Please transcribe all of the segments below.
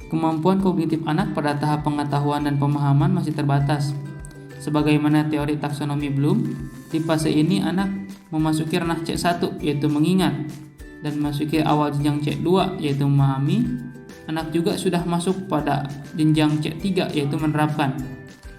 Kemampuan kognitif anak pada tahap pengetahuan dan pemahaman masih terbatas. Sebagaimana teori taksonomi Bloom, di fase ini anak memasuki ranah C1 yaitu mengingat dan memasuki awal jenjang C2 yaitu memahami. Anak juga sudah masuk pada jenjang C3 yaitu menerapkan.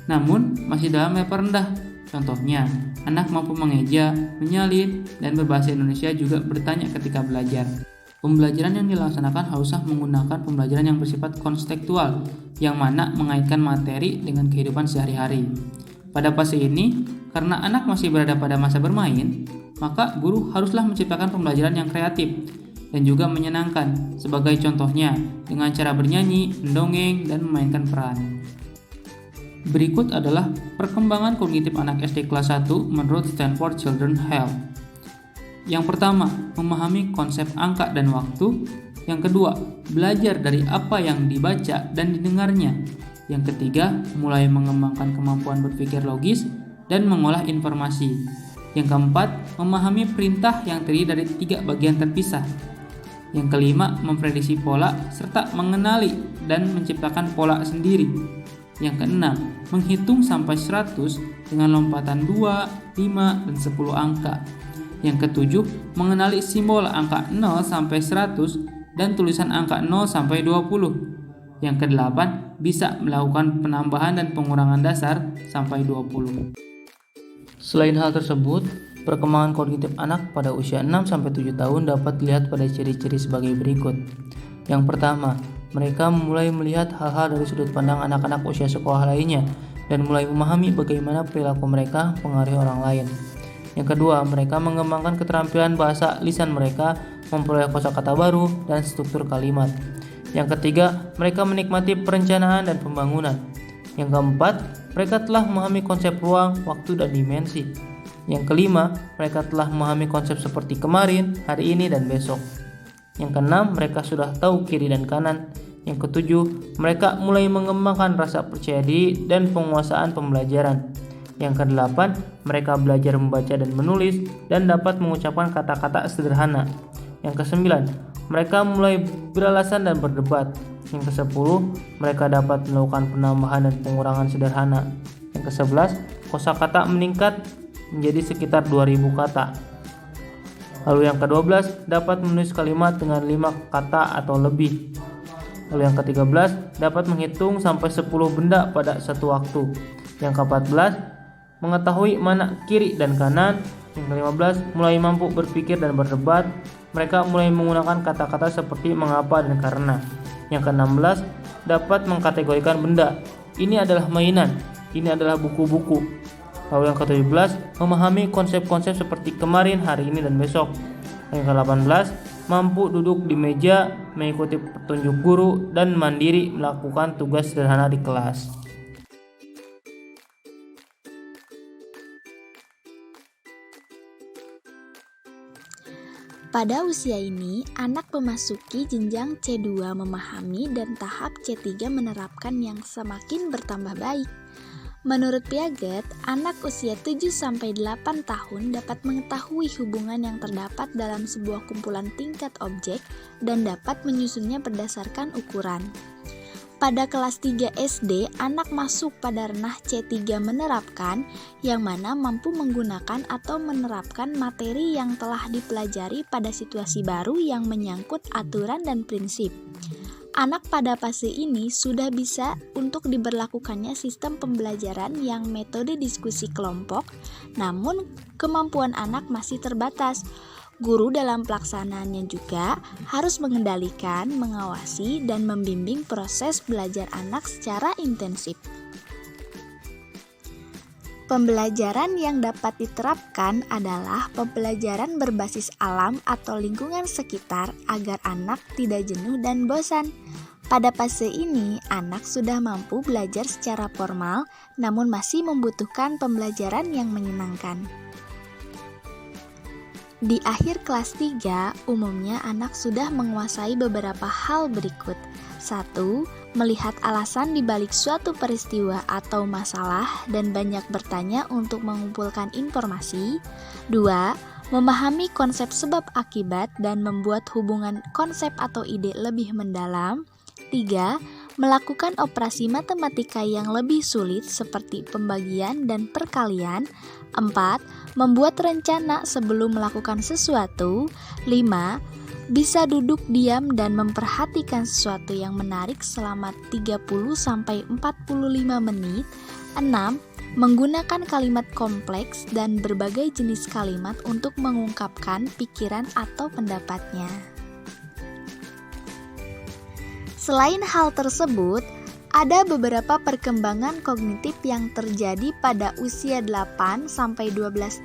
Namun masih dalam level rendah. Contohnya, anak mampu mengeja, menyalin, dan berbahasa Indonesia juga bertanya ketika belajar. Pembelajaran yang dilaksanakan haruslah menggunakan pembelajaran yang bersifat konstekstual, yang mana mengaitkan materi dengan kehidupan sehari-hari. Pada fase ini, karena anak masih berada pada masa bermain, maka guru haruslah menciptakan pembelajaran yang kreatif dan juga menyenangkan, sebagai contohnya dengan cara bernyanyi, mendongeng, dan memainkan peran. Berikut adalah perkembangan kognitif anak SD kelas 1 menurut Stanford Children's Health. Yang pertama, memahami konsep angka dan waktu. Yang kedua, belajar dari apa yang dibaca dan didengarnya. Yang ketiga, mulai mengembangkan kemampuan berpikir logis dan mengolah informasi. Yang keempat, memahami perintah yang terdiri dari 3 bagian terpisah. Yang kelima, memprediksi pola serta mengenali dan menciptakan pola sendiri. Yang keenam, menghitung sampai 100 dengan lompatan 2, 5, dan 10 angka. Yang ketujuh, mengenali simbol angka 0 sampai 100 dan tulisan angka 0 sampai 20. Yang kedelapan, bisa melakukan penambahan dan pengurangan dasar sampai 20. Selain hal tersebut, perkembangan kognitif anak pada usia 6 sampai 7 tahun dapat dilihat pada ciri-ciri sebagai berikut. Yang pertama, mereka mulai melihat hal-hal dari sudut pandang anak-anak usia sekolah lainnya dan mulai memahami bagaimana perilaku mereka mempengaruhi orang lain. Yang kedua, mereka mengembangkan keterampilan bahasa lisan mereka, memperoleh kosakata baru dan struktur kalimat. Yang ketiga, mereka menikmati perencanaan dan pembangunan. Yang keempat, mereka telah memahami konsep ruang, waktu, dan dimensi. Yang kelima, mereka telah memahami konsep seperti kemarin, hari ini, dan besok. Yang keenam, mereka sudah tahu kiri dan kanan. Yang ketujuh, mereka mulai mengembangkan rasa percaya diri dan penguasaan pembelajaran. Yang kedelapan, mereka belajar membaca dan menulis dan dapat mengucapkan kata-kata sederhana. Yang kesembilan, mereka mulai beralasan dan berdebat. Yang kesepuluh, mereka dapat melakukan penambahan dan pengurangan sederhana. Yang kesebelas, kosakata meningkat menjadi sekitar 2000 kata. Lalu yang ke-12, dapat menulis kalimat dengan 5 kata atau lebih. Lalu yang ke-13, dapat menghitung sampai 10 benda pada satu waktu. Yang ke-14, mengetahui mana kiri dan kanan. Yang ke-15, mulai mampu berpikir dan berdebat. Mereka mulai menggunakan kata-kata seperti mengapa dan karena. Yang ke-16, dapat mengkategorikan benda. Ini adalah mainan, ini adalah buku-buku. Lalu yang ke-17, memahami konsep-konsep seperti kemarin, hari ini, dan besok. Yang ke-18, mampu duduk di meja, mengikuti petunjuk guru, dan mandiri melakukan tugas sederhana di kelas. Pada usia ini, anak memasuki jenjang C2 memahami dan tahap C3 menerapkan yang semakin bertambah baik. Menurut Piaget, anak usia 7-8 tahun dapat mengetahui hubungan yang terdapat dalam sebuah kumpulan tingkat objek dan dapat menyusunnya berdasarkan ukuran. Pada kelas 3 SD, anak masuk pada ranah C3 menerapkan, yang mana mampu menggunakan atau menerapkan materi yang telah dipelajari pada situasi baru yang menyangkut aturan dan prinsip. Anak pada fase ini sudah bisa untuk diberlakukannya sistem pembelajaran yang metode diskusi kelompok, namun kemampuan anak masih terbatas. Guru dalam pelaksanaannya juga harus mengendalikan, mengawasi, dan membimbing proses belajar anak secara intensif. Pembelajaran yang dapat diterapkan adalah pembelajaran berbasis alam atau lingkungan sekitar agar anak tidak jenuh dan bosan. Pada fase ini, anak sudah mampu belajar secara formal, namun masih membutuhkan pembelajaran yang menyenangkan. Di akhir kelas 3, umumnya anak sudah menguasai beberapa hal berikut. 1. Melihat alasan di balik suatu peristiwa atau masalah dan banyak bertanya untuk mengumpulkan informasi. 2. Memahami konsep sebab akibat dan membuat hubungan konsep atau ide lebih mendalam. 3. Melakukan operasi matematika yang lebih sulit seperti pembagian dan perkalian. 4. Membuat rencana sebelum melakukan sesuatu. 5. Bisa duduk diam dan memperhatikan sesuatu yang menarik selama 30-45 menit. 6. Menggunakan kalimat kompleks dan berbagai jenis kalimat untuk mengungkapkan pikiran atau pendapatnya. Selain hal tersebut, ada beberapa perkembangan kognitif yang terjadi pada usia 8-12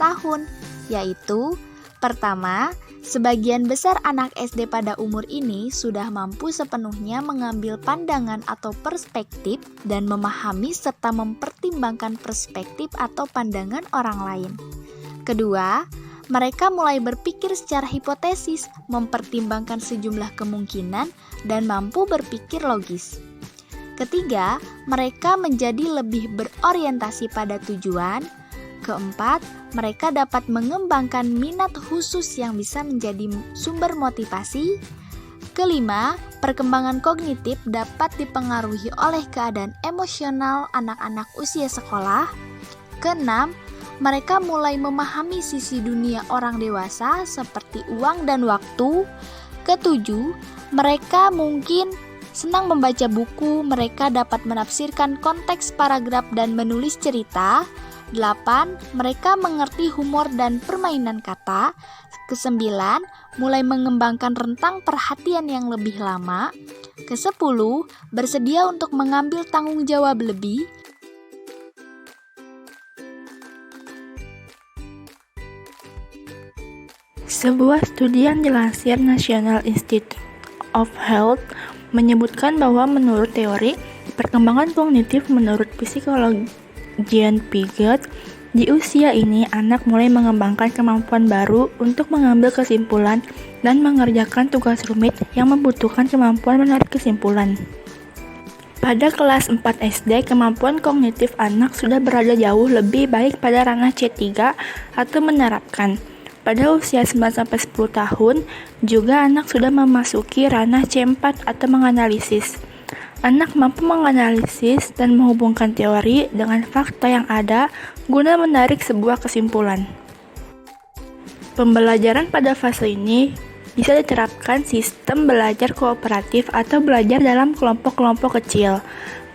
tahun, yaitu pertama, sebagian besar anak SD pada umur ini sudah mampu sepenuhnya mengambil pandangan atau perspektif dan memahami serta mempertimbangkan perspektif atau pandangan orang lain. Kedua, mereka mulai berpikir secara hipotesis, mempertimbangkan sejumlah kemungkinan, dan mampu berpikir logis. Ketiga, mereka menjadi lebih berorientasi pada tujuan. Keempat, mereka dapat mengembangkan minat khusus yang bisa menjadi sumber motivasi. Kelima, perkembangan kognitif dapat dipengaruhi oleh keadaan emosional anak-anak usia sekolah. Keenam, mereka mulai memahami sisi dunia orang dewasa seperti uang dan waktu. Ketujuh, mereka mungkin senang membaca buku, mereka dapat menafsirkan konteks paragraf dan menulis cerita. 8. Mereka mengerti humor dan permainan kata. 9. Mulai mengembangkan rentang perhatian yang lebih lama. 10. Bersedia untuk mengambil tanggung jawab lebih. Sebuah studi yang dilansir National Institute of Health menyebutkan bahwa menurut teori perkembangan kognitif menurut psikologi Jean Piaget, di usia ini anak mulai mengembangkan kemampuan baru untuk mengambil kesimpulan dan mengerjakan tugas rumit yang membutuhkan kemampuan menarik kesimpulan. Pada kelas 4 SD, kemampuan kognitif anak sudah berada jauh lebih baik pada ranah C3 atau menerapkan. Pada usia 9-10 tahun, juga anak sudah memasuki ranah C4 atau menganalisis. Anak mampu menganalisis dan menghubungkan teori dengan fakta yang ada guna menarik sebuah kesimpulan. Pembelajaran pada fase ini bisa diterapkan sistem belajar kooperatif atau belajar dalam kelompok-kelompok kecil.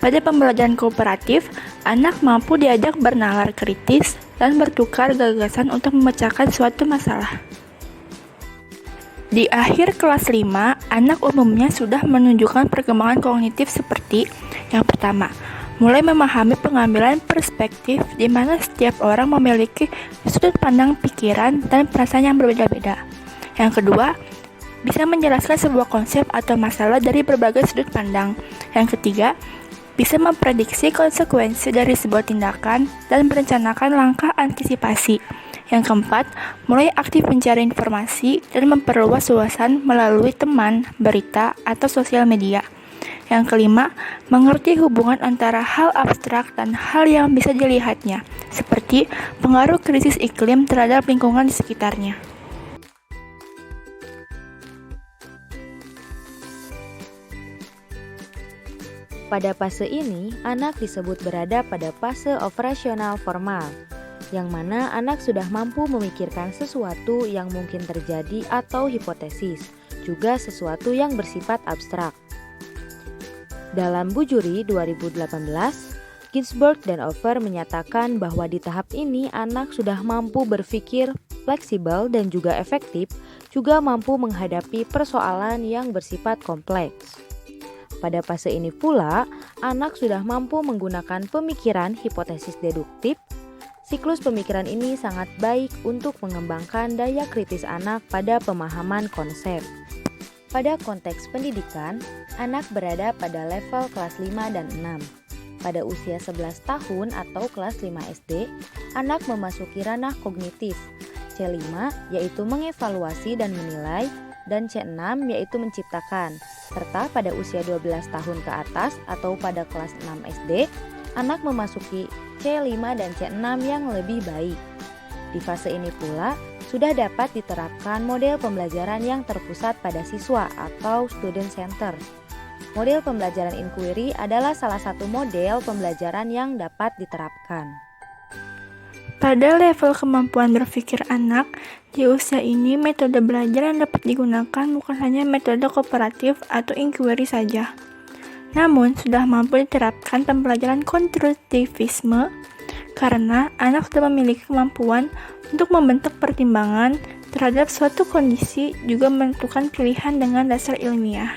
Pada pembelajaran kooperatif, anak mampu diajak bernalar kritis dan bertukar gagasan untuk memecahkan suatu masalah. Di akhir kelas 5, anak umumnya sudah menunjukkan perkembangan kognitif seperti yang pertama, mulai memahami pengambilan perspektif di mana setiap orang memiliki sudut pandang pikiran dan perasaan yang berbeda-beda. Yang kedua, bisa menjelaskan sebuah konsep atau masalah dari berbagai sudut pandang. Yang ketiga, bisa memprediksi konsekuensi dari sebuah tindakan dan merencanakan langkah antisipasi. Yang keempat, mulai aktif mencari informasi dan memperluas wawasan melalui teman, berita, atau sosial media. Yang kelima, mengerti hubungan antara hal abstrak dan hal yang bisa dilihatnya, seperti pengaruh krisis iklim terhadap lingkungan di sekitarnya. Pada fase ini, anak disebut berada pada fase operasional formal, yang mana anak sudah mampu memikirkan sesuatu yang mungkin terjadi atau hipotesis, juga sesuatu yang bersifat abstrak. Dalam Bujuri 2018, Ginsberg dan Over menyatakan bahwa di tahap ini anak sudah mampu berpikir fleksibel dan juga efektif, juga mampu menghadapi persoalan yang bersifat kompleks. Pada fase ini pula, anak sudah mampu menggunakan pemikiran hipotesis deduktif. Siklus pemikiran ini sangat baik untuk mengembangkan daya kritis anak pada pemahaman konsep. Pada konteks pendidikan, anak berada pada level kelas 5 dan 6. Pada usia 11 tahun atau kelas 5 SD, anak memasuki ranah kognitif. C5 yaitu mengevaluasi dan menilai, dan C6 yaitu menciptakan. Serta pada usia 12 tahun ke atas atau pada kelas 6 SD, anak memasuki C5 dan C6 yang lebih baik. Di fase ini pula, sudah dapat diterapkan model pembelajaran yang terpusat pada siswa atau student center. Model pembelajaran inquiry adalah salah satu model pembelajaran yang dapat diterapkan. Pada level kemampuan berpikir anak, di usia ini metode belajar yang dapat digunakan bukan hanya metode kooperatif atau inquiry saja. Namun, sudah mampu diterapkan pembelajaran konstruktivisme karena anak sudah memiliki kemampuan untuk membentuk pertimbangan terhadap suatu kondisi, juga menentukan pilihan dengan dasar ilmiah.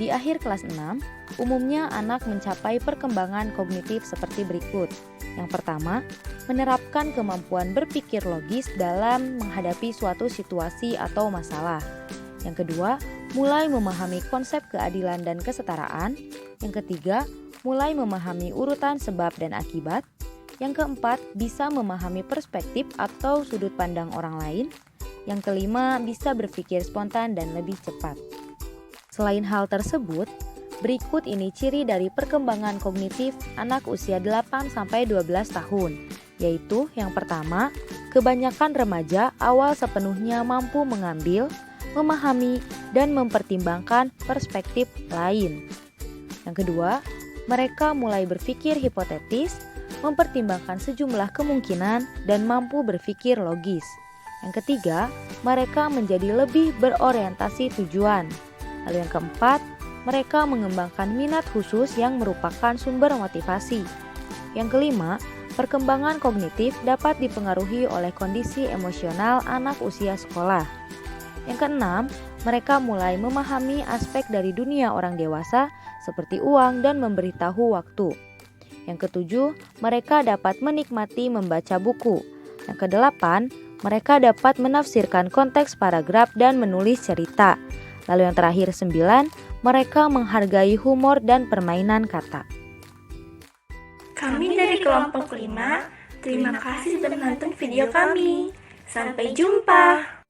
Di akhir kelas 6, umumnya anak mencapai perkembangan kognitif seperti berikut. Yang pertama, menerapkan kemampuan berpikir logis dalam menghadapi suatu situasi atau masalah. Yang kedua, mulai memahami konsep keadilan dan kesetaraan. Yang ketiga, mulai memahami urutan sebab dan akibat. Yang keempat, bisa memahami perspektif atau sudut pandang orang lain. Yang kelima, bisa berpikir spontan dan lebih cepat. Selain hal tersebut, berikut ini ciri dari perkembangan kognitif anak usia 8-12 tahun, yaitu yang pertama, kebanyakan remaja awal sepenuhnya mampu mengambil, memahami, dan mempertimbangkan perspektif lain. Yang kedua, mereka mulai berpikir hipotetis, mempertimbangkan sejumlah kemungkinan, dan mampu berpikir logis. Yang ketiga, mereka menjadi lebih berorientasi tujuan. Lalu yang keempat, mereka mengembangkan minat khusus yang merupakan sumber motivasi. Yang kelima, perkembangan kognitif dapat dipengaruhi oleh kondisi emosional anak usia sekolah. Yang keenam, mereka mulai memahami aspek dari dunia orang dewasa seperti uang dan memberitahu waktu. Yang ketujuh, mereka dapat menikmati membaca buku. Yang kedelapan, mereka dapat menafsirkan konteks paragraf dan menulis cerita. Lalu yang terakhir 9, mereka menghargai humor dan permainan kata. Kami dari kelompok 5, terima kasih sudah menonton video kami. Sampai jumpa.